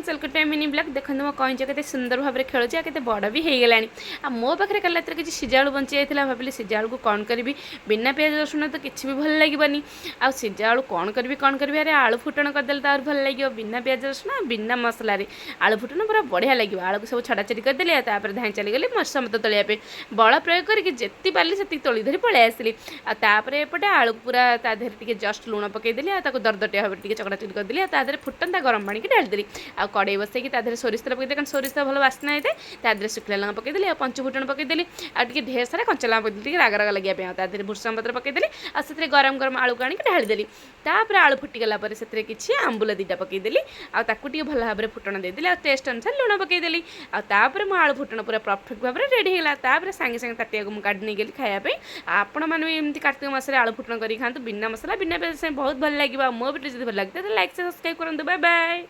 Friends welcome to mini blog देखो मो कईच के सुंदर भाव में खेलुची आ के बड़ भी हो गलानी आ मो पाखे कल रात किसी सिजा आलू बंची जाता भाविली सिजा आलू को कौन करी बिना प्याज रसुण तो किसी भी भल लगे आ सिजा आलू कौन करी अरे आलू फुटण करदे तो भल लगे बिना प्याज रसुण बिना मसला आलू फुटण पूरा बढ़िया लगे आलू को सब छड़ाछड़ी करदेली धाई चलीगली मसला मत तोलिया बल प्रयोग करके जी पारि से तोली धरी पलि आसली आते आलू पूरा तादेह जस्ट लुण पकईदेली दरदटिया भाव चकटा चकटी करदेली तादेह फुटन गरम पानी की ढालीदेली आ कड़े बसैकी तादेह सोरिष तेल पकईदे कारण सोरिष तेल भल बास्ना होता है तादेह शुखला लंका पकईदेली आ पंच फुटण पकईदेली आ ढेर सारा कंचा लंका पकईदेली राग राग लगे तादेह भूषण पत्र पकईदेली आ से गरम गरम आलू को आनिक ढालीदेली तापर आलू फुटीगला से किसी आंबुल दीटा पकईदेली आके भल भाव में फुटण देदेली आ टेस्ट अनुसार लुण पकईदेली आपर मो आलू फुटण पूरा परफेक्ट भाव में रेडी होगा तापर सागे सागे ताटिया को काढ़ी नहीं गली खायापी आपण मैंने एमती कार्तिक मास आलू फुटण कर खाते बिना मसला बिना प्याज बहुत भल लगे मो वीडियो जब भल लगे तो लाइक से सब्सक्राइब करूँ बाय बाय।